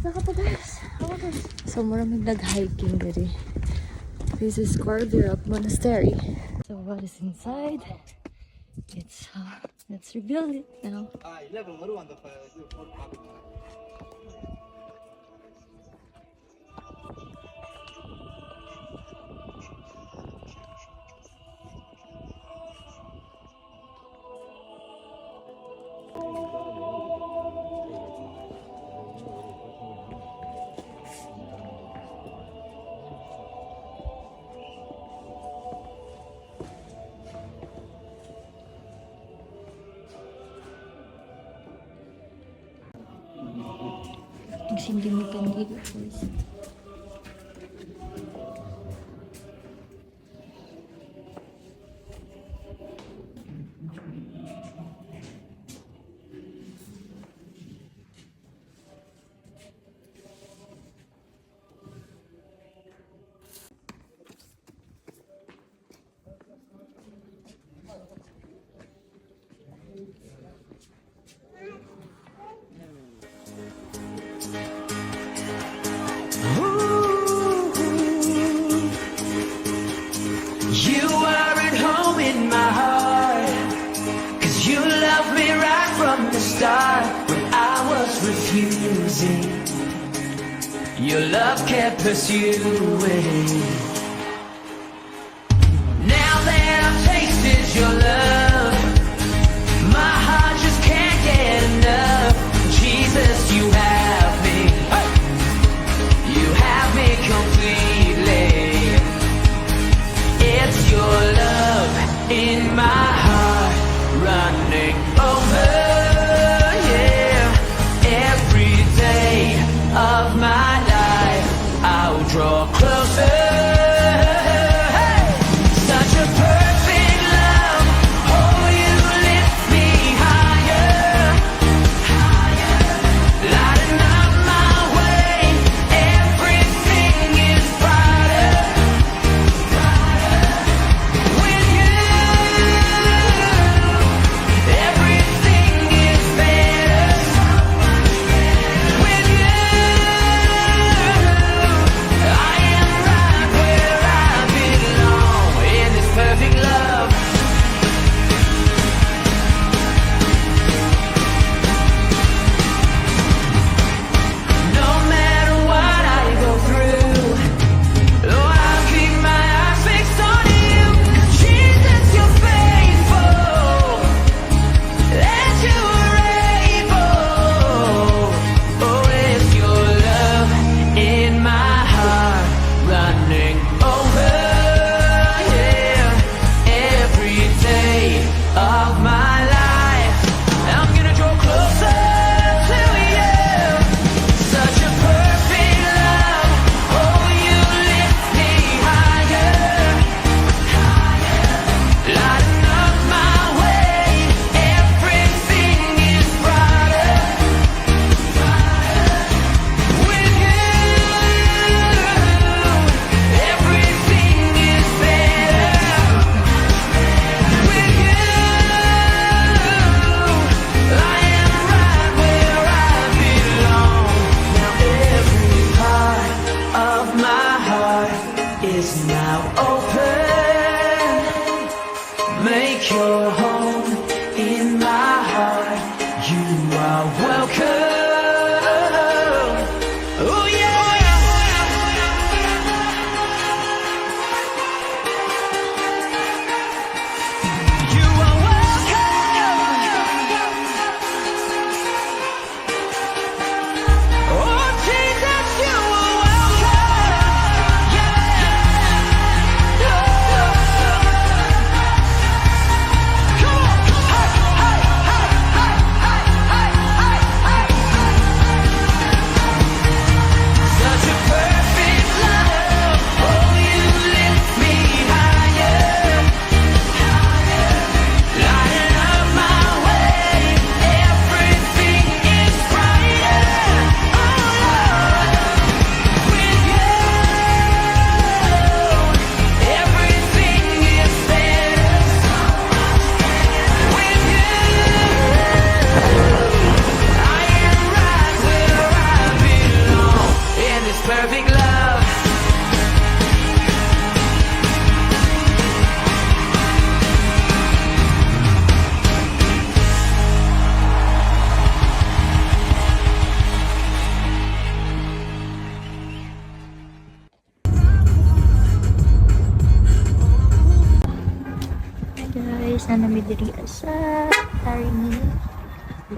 So maraming nag-hiking diri. This is Khor Virap monastery. So what is inside? It's let's rebuild it now. Nagsindi mo pandito first. You are at home in my heart, 'cause you loved me right from the start. When I was refusing, your love kept pursuing. Now that I've tasted your love, my heart just can't get enough. Jesus, you have me, you have me completely. It's your love in my heart running over, yeah. Every day of my life I'll draw closer. Hey! Such a perfect love, oh, you lift me higher, higher. Lighting up my way, everything is brighter. With you, everything is better. With you, I am right where I belong in this perfect love. No matter what I go through, Lord, I'll keep my eyes fixed on you. Jesus, you're faithful, and you are able. Oh, it's your love in my heart running over, yeah. Every day of my life I'm gonna draw closer to you. Such a perfect love, oh, you lift me higher, higher. Lighting up my way, everything is brighter, brighter. With you, everything is better. With you, I am right where I belong. Now every part of my heart is now open. Make your home in my heart. You are welcome. Oh yeah. You are welcome. Oh Jesus, you are welcome. Yeah. perfect love. Guys, nanami diri sa Areni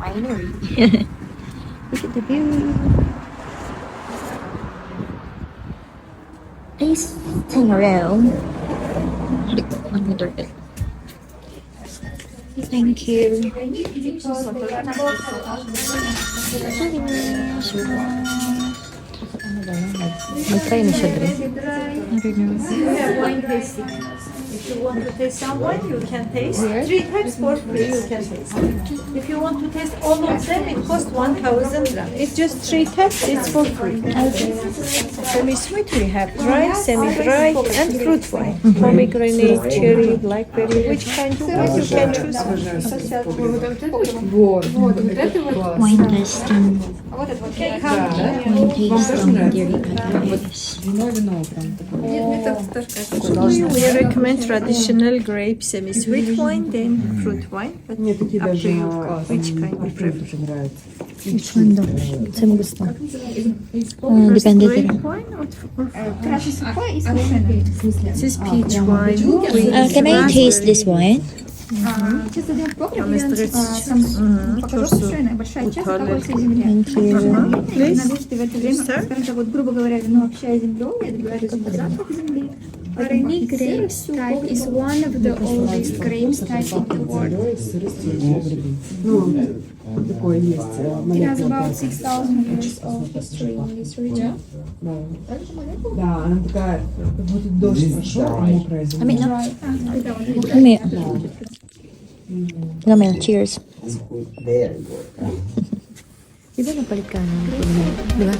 Winery. Look at the view. Please hang around. Thank you. Mag-try na siya dre. I don't know. Wine tasting. If you want to taste some wine, you can taste. 3 types for free, you can taste. If you want to taste all of them, it costs 1,000 rand. It's just 3 types, it's for free. Semi-sweet we have dry, semi-dry, and fruit wine. Pomegranate, cherry, blackberry, which kind you want, you can choose. Wine tasting. Wine tasting diri guys. We recommend traditional grape semi-sweet wine, then fruit wine. But up to you, which kind you prefer. Which one daw? Saan mo gusto? Depende diri. Grape wine or this is peach wine. Can I taste this wine? Чисто для покупки, Thank you. навесьте в это время, скажем так, вот, грубо говоря, вино общая с землей, я добавляю запах земли. Areni grapes type is one of the oldest grapes type in the world. It has about 6,000 years of history in this region. Да, она такая, как будто дождь пошел, мокрая земля. Kami. Kami. Cheers. Di ba napalit ka na? Di ba?